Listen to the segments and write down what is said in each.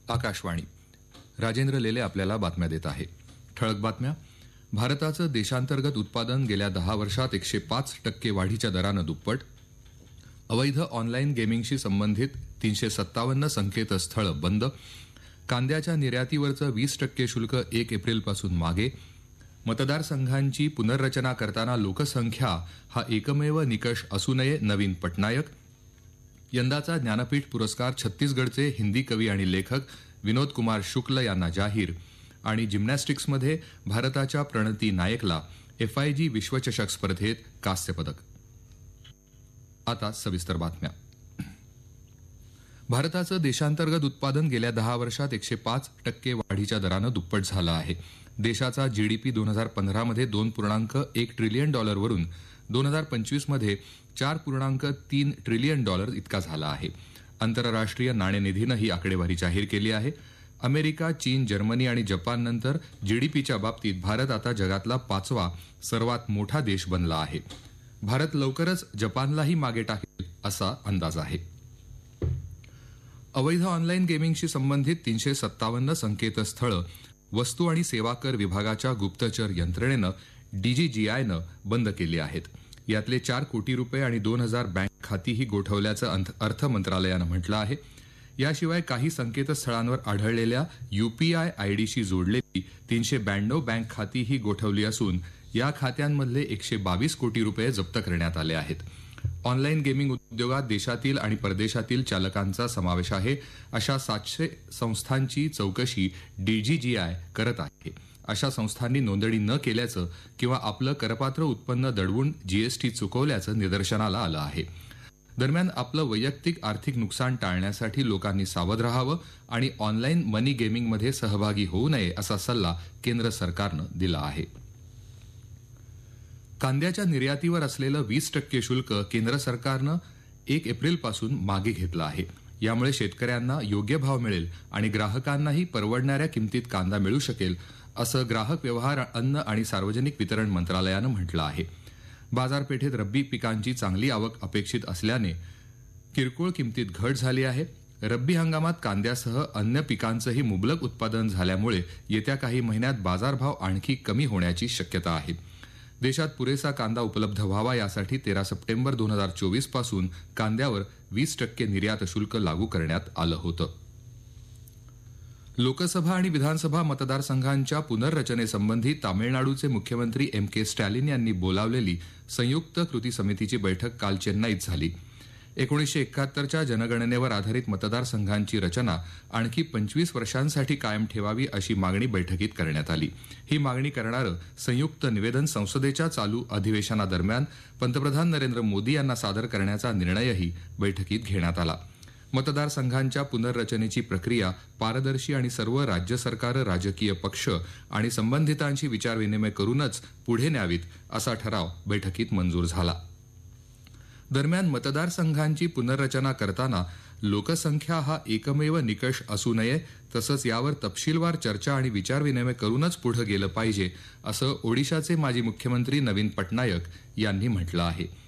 आकाशवाणी. राजेंद्र लेले आपल्याला बातम्या देत आहे. ठळक बातम्या. भारताचं देशांतर्गत उत्पादन गेल्या 10 वर्षात 105% वाढीच्या दरानं दुप्पट. अवैध ऑनलाईन गेमिंगशी संबंधित 357 संकेतस्थळं बंद. कांद्याच्या निर्यातीवरचं 20% शुल्क 1 एप्रिलपासून मागे. मतदारसंघांची पुनर्रचना करताना लोकसंख्या हा एकमेव निकष असू नये, नवीन पटनायक. यंदाचा ज्ञानपीठ पुरस्कार छत्तीसगडचे हिंदी कवी आणि लेखक विनोद कुमार शुक्ल यांना जाहीर. आणि जिम्नॅस्टिक्समध्ये भारताच्या प्रणती नायकला FIG विश्वचषक स्पर्धेत कांस्य पदक. आता सविस्तर बातम्या. भारताचं देशांतर्गत उत्पादन गेल्या 10 वर्षात 105% वाढीच्या दरानं दुप्पट झालं आहे. देशाचा GDP 2015 मध्ये $2.1 ट्रिलियन वरून 2025 मध्ये $4.3 ट्रिलियन इतका झाला आहे. आंतरराष्ट्रीय नाणेनिधीनं ही आकडेवारी जाहीर केली आहे. अमेरिका, चीन, जर्मनी आणि जपाननंतर GDPच्या बाबतीत भारत आता जगातला 5वा सर्वात मोठा देश बनला आहे. भारत लवकरच जपानलाही मागे टाकेल असा अंदाज आहे. अवैध ऑनलाईन गेमिंगशी संबंधित 357 संकेतस्थळं वस्तू आणि सेवा कर विभागाच्या गुप्तचर यंत्रणेनं DGGIनं बंद केली आहेत. यातले 4 कोटी रुपये आणि 2000 बँक खातीही गोठवल्याचं अर्थ मंत्रालयानं म्हटलं आहे. याशिवाय काही संकेतस्थळांवर आढळलेल्या UPI IDशी जोडलेली 392 बँक खातीही गोठवली असून या खात्यांमधले 122 कोटी रुपये जप्त करण्यात आले आहेत. ऑनलाईन गेमिंग उद्योगात देशातील आणि परदेशातील चालकांचा समावेश आहे. अशा 700 संस्थांची चौकशी DGGI करत आहे. अशा संस्थांनी नोंदणी न केल्याचं किंवा आपलं करपात्र उत्पन्न दडवून GST चुकवल्याचं निदर्शनाला आलं आहे. दरम्यान आपलं वैयक्तिक आर्थिक नुकसान टाळण्यासाठी लोकांनी सावध राहावं आणि ऑनलाईन मनी गेमिंगमध्ये सहभागी होऊ नये असा सल्ला केंद्र सरकारनं दिला आहे. कांद्याच्या निर्यातीवर असलेलं 20% शुल्क केंद्र सरकारनं 1 एप्रिलपासून मागे घेतलं आहे. यामुळे शेतकऱ्यांना योग्य भाव मिळेल आणि ग्राहकांनाही परवडणाऱ्या किमतीत कांदा मिळू शकेल असं ग्राहक व्यवहार, अन्न आणि सार्वजनिक वितरण मंत्रालयानं म्हटलं आहे. बाजारपेठेत रब्बी पिकांची चांगली आवक अपेक्षित असल्याने किरकोळ किमतीत घट झाली आहे. रब्बी हंगामात कांद्यासह अन्य पिकांचंही मुबलक उत्पादन झाल्यामुळे येत्या काही महिन्यात बाजारभाव आणखी कमी होण्याची शक्यता आहे. देशात पुरेसा कांदा उपलब्ध व्हावा यासाठी 13 सप्टेंबर 2024 पासून कांद्यावर 20% निर्यात शुल्क लागू करण्यात आलं होतं. लोकसभा आणि विधानसभा मतदारसंघांच्या पुनर्रचनेसंबंधी तामिळनाडूचे मुख्यमंत्री MK स्टॅलिन यांनी बोलावलेली संयुक्त कृती समितीची बैठक काल चेन्नईत झाली. 1971च्या जनगणनेवर आधारित मतदारसंघांची रचना आणखी 25 वर्षांसाठी कायम ठेवावी अशी मागणी बैठकीत करण्यात आली. ही मागणी करणारं संयुक्त निवेदन संसदेच्या चालू अधिवेशनादरम्यान पंतप्रधान नरेंद्र मोदी यांना सादर करण्याचा निर्णयही बैठकीत घेण्यात आला. मतदारसंघांच्या पुनर्रचनेची प्रक्रिया पारदर्शी आणि सर्व राज्य सरकारं, राजकीय पक्ष आणि संबंधितांशी विचारविनिमय करूनच पुढे न्यावीत असा ठराव बैठकीत मंजूर झाला. दरम्यान मतदारसंघांची पुनर्रचना करताना लोकसंख्या हा एकमेव निकष असू नये, तसंच यावर तपशीलवार चर्चा आणि विचारविनिमय करूनच पुढे गेलं पाहिजे असं ओडिशाचे माजी मुख्यमंत्री नवीन पटनायक यांनी म्हटलं आहे.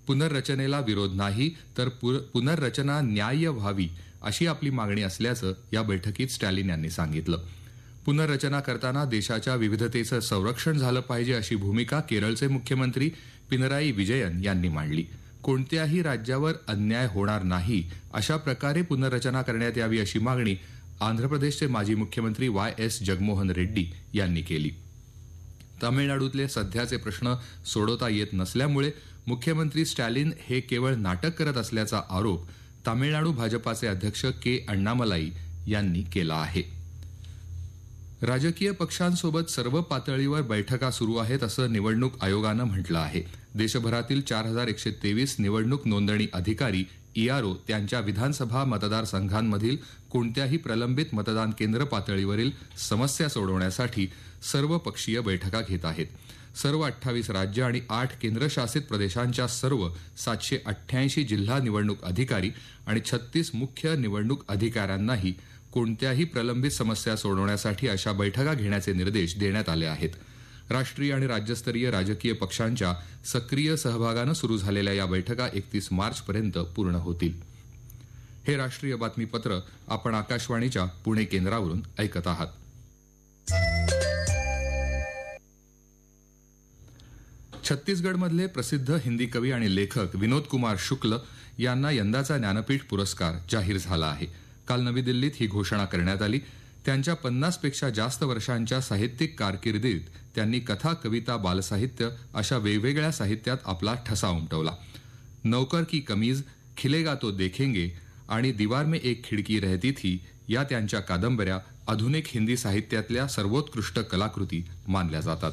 पुनर्रचनेला विरोध नाही, तर पुनर्रचना न्याय्य व्हावी अशी आपली मागणी असल्याचं या बैठकीत स्टॅलिन यांनी सांगितलं. पुनर्रचना करताना देशाच्या विविधतेचं संरक्षण झालं पाहिजे अशी भूमिका केरळचे मुख्यमंत्री पिनराई विजयन यांनी मांडली. कोणत्याही राज्यावर अन्याय होणार नाही अशा प्रकारे पुनर्रचना करण्यात यावी अशी मागणी आंध्र प्रदेशचे माजी मुख्यमंत्री YS जगनमोहन रेड्डी यांनी केली. तामिळनाडूतले सध्याचे प्रश्न सोडवता येत नसल्यामुळे मुख्यमंत्री स्टॅलिन हे केवळ नाटक करत असल्याचा आरोप तामिळनाडू भाजपाचे अध्यक्ष K. अण्णामलाई यांनी केला आहे. राजकीय पक्षांसोबत सर्व पातळीवर बैठका सुरू आहेत असं निवडणूक आयोगानं म्हटलं आहे. देशभरातील 4123 निवडणूक नोंदणी अधिकारी ERO त्यांच्या विधानसभा मतदारसंघांमधील कोणत्याही प्रलंबित मतदान केंद्र पातळीवरील समस्या सोडवण्यासाठी सर्वपक्षीय बैठका घेत आहेत. सर्व 28 राज्य आणि 8 केंद्रशासित प्रदेशांच्या सर्व 788 जिल्हा निवडणूक अधिकारी आणि 36 मुख्य निवडणूक अधिकाऱ्यांनाही कोणत्याही प्रलंबित समस्या सोडवण्यासाठी अशा बैठका घेण्याचे निर्देश देण्यात आले आहेत. राष्ट्रीय आणि राज्यस्तरीय राजकीय पक्षांच्या सक्रिय सहभागानं सुरू झालेल्या या बैठका 31 मार्चपर्यंत पूर्ण होतील. हे राष्ट्रीय बातमीपत्र आपण आकाशवाणीच्या पुणे केंद्रावरून ऐकत आहात. छत्तीसगडमधले प्रसिद्ध हिंदी कवी आणि लेखक विनोद कुमार शुक्ल यांना यंदाचा ज्ञानपीठ पुरस्कार जाहीर झाला आहे. काल नवी दिल्लीत ही घोषणा करण्यात आली. त्यांच्या 50 पेक्षा जास्त वर्षांच्या साहित्यिक कारकिर्दीत त्यांनी कथा, कविता, बालसाहित्य अशा वेगवेगळ्या साहित्यात आपला ठसा उमटवला. नौकर की कमीज, खिलेगा तो देखेंगे आणि दीवार में एक खिडकी रहती थी या त्यांच्या कादंबऱ्या आधुनिक हिंदी साहित्यातल्या सर्वोत्कृष्ट कलाकृती मानल्या जातात.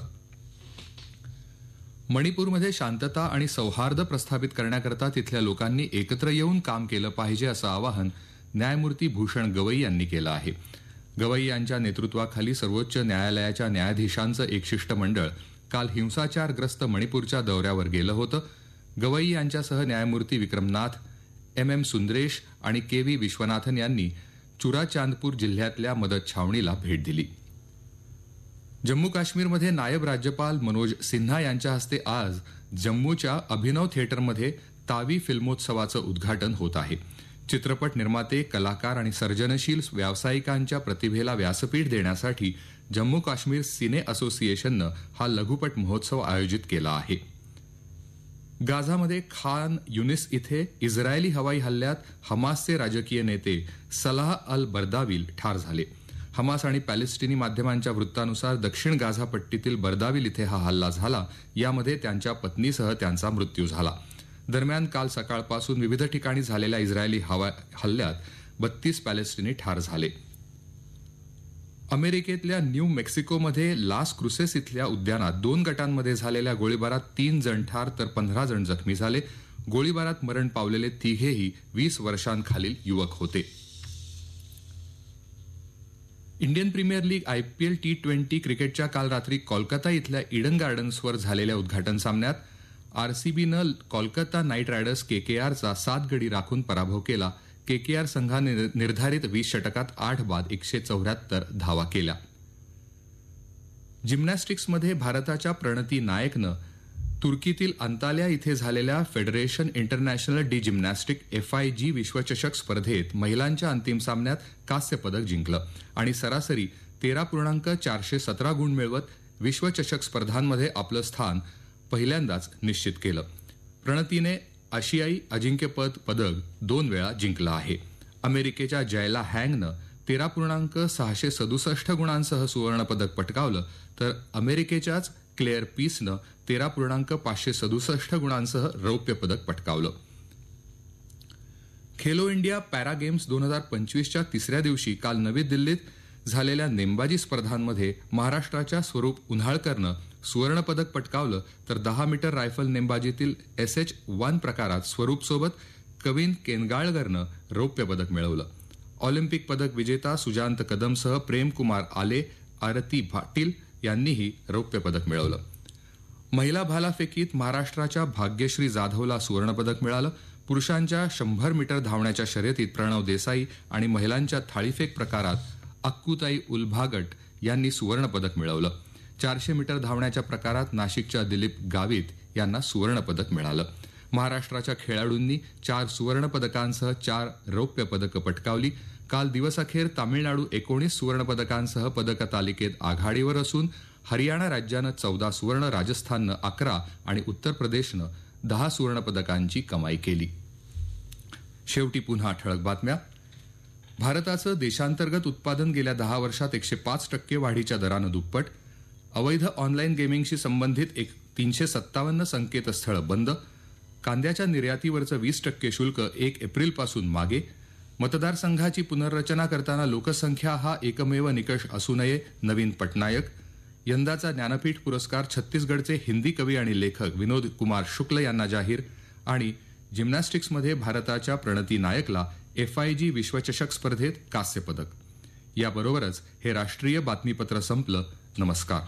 मणिपूरमध्ये शांतता आणि सौहार्द प्रस्थापित करण्याकरता तिथल्या लोकांनी एकत्र येऊन काम केलं पाहिजे असं आवाहन न्यायमूर्ती भूषण गवई यांनी केलं आहे. गवई यांच्या नेतृत्वाखाली सर्वोच्च न्यायालयाच्या न्यायाधीशांचं एक शिष्टमंडळ काल हिंसाचारग्रस्त मणिपूरच्या दौऱ्यावर गेलं होतं. गवई यांच्यासह न्यायमूर्ती विक्रमनाथ, MM सुंदरेश आणि KV विश्वनाथन यांनी चुराचांदपूर जिल्ह्यातल्या मदत छावणीला भेट दिली. जम्मू काश्मीरमध्ये नायब राज्यपाल मनोज सिन्हा यांच्या हस्ते आज जम्मूच्या अभिनव थिएटरमध्ये तावी फिल्मोत्सवाचं उद्घाटन होत आहे. चित्रपट निर्माते, कलाकार आणि सर्जनशील व्यावसायिकांच्या प्रतिभेला व्यासपीठ देण्यासाठी जम्मू काश्मीर सिने असोसिएशननं हा लघुपट महोत्सव आयोजित केला आहे. गाझामध्ये खान युनिस इथे इस्रायली हवाई हल्ल्यात हमासचे राजकीय नेते सलाह अल बर्दाविल ठार झाले. हमास आणि पॅलेस्टिनी माध्यमांच्या वृत्तानुसार दक्षिण गाझा पट्टीतील बर्दाविल इथे हा हल्ला झाला. यामध्ये त्यांच्या पत्नीसह त्यांचा मृत्यू झाला. दरम्यान काल सकाळपासून विविध ठिकाणी झालेल्या इस्रायली हल्ल्यात 32 पॅलेस्टिनी ठार झाले. अमेरिकेतल्या न्यू मेक्सिकोमध्ये लास क्रुसेस इथल्या उद्यानात 2 गटांमध्ये झालेल्या गोळीबारात 3 जण ठार तर 15 जण जखमी झाले. गोळीबारात मरण पावलेले तिघेही 20 वर्षांखालील युवक होते. Indian premier league IPL T20 क्रिकेटच्या काल रात्री कोलकाता इथल्या ईडन गार्डन्सवर झालेल्या उद्घाटन सामन्यात RCBनं कोलकाता नाईट रायडर्स KKRचा 7 गडी राखून पराभव केला. KKR संघाने निर्धारित 20 षटकात 8 बाद 174 धावा केल्या. जिम्नॅस्टिक्समध्ये भारताच्या प्रणती नायकनं तुर्कीतील अंताल्या इथे झालेल्या federation international D gymnastic FIG विश्वचषक स्पर्धेत महिलांच्या अंतिम सामन्यात कांस्य पदक जिंकलं आणि सरासरी 13.417 गुण मिळवत विश्वचषक स्पर्धांमध्ये आपलं स्थान पहिल्यांदाच निश्चित केलं. प्रणतीने आशियाई अजिंक्यपद पदक 2 वेळा जिंकलं आहे. अमेरिकेच्या जयला हँगनं 13.667 गुणांसह सुवर्णपदक पटकावलं तर अमेरिकेच्याच क्लेअर पीसनं 13.567 गुणांसह रौप्य पदक पटकावलं. खेलो इंडिया पॅरा गेम्स 2025च्या तिसऱ्या दिवशी काल नवी दिल्लीत झालेल्या नेमबाजी स्पर्धांमध्ये महाराष्ट्राच्या स्वरूप उन्हाळकरनं सुवर्णपदक पटकावलं तर 10 मीटर रायफल नेमबाजीतील SH1 प्रकारात स्वरूपसोबत कविन केनगाळकरनं रौप्य पदक मिळवलं. ऑलिम्पिक पदक विजेता सुजांत कदमसह प्रेमकुमार आले, आरती पाटील यांनीही रौप्य पदक मिळवलं. महिला भालाफेकीत महाराष्ट्राच्या भाग्यश्री जाधवला सुवर्णपदक मिळालं. पुरुषांच्या 100 मीटर धावण्याच्या शर्यतीत प्रणव देसाई आणि महिलांच्या थाळीफेक प्रकारात अक्कुताई उलभागट यांनी सुवर्णपदक मिळवलं. 400 मीटर धावण्याच्या प्रकारात नाशिकच्या दिलीप गावित यांना सुवर्णपदक मिळालं. महाराष्ट्राच्या खेळाडूंनी 4 सुवर्णपदकांसह 4 रौप्य पदकं पटकावली. काल दिवसअखेर तामिळनाडू 19 सुवर्णपदकांसह पदक तालिकेत आघाडीवर असून हरियाणा राज्यानं 14 सुवर्ण, राजस्थाननं 11 आणि उत्तर प्रदेशनं 10 सुवर्णपदकांची कमाई केली. शेवटी पुन्हा ठळक बातम्या. भारताचं देशांतर्गत उत्पादन गेल्या 10 वर्षात 105% वाढीच्या दरानं दुप्पट. अवैध ऑनलाईन गेमिंगशी संबंधित 357 संकेतस्थळं बंद. कांद्याच्या निर्यातीवरचं 20% शुल्क 1 एप्रिलपासून मागे. मतदारसंघाची पुनर्रचना करताना लोकसंख्या हा एकमेव निकष असू नये, नवीन पटनायक. यंदाचा ज्ञानपीठ पुरस्कार छत्तीसगडचे हिंदी कवी आणि लेखक विनोद कुमार शुक्ल यांना जाहीर. आणि जिम्नॅस्टिक्समध्ये भारताच्या प्रणती नायकला FIG विश्वचषक स्पर्धेत कांस्य पदक. याबरोबरच हे राष्ट्रीय बातमीपत्र संपलं. नमस्कार.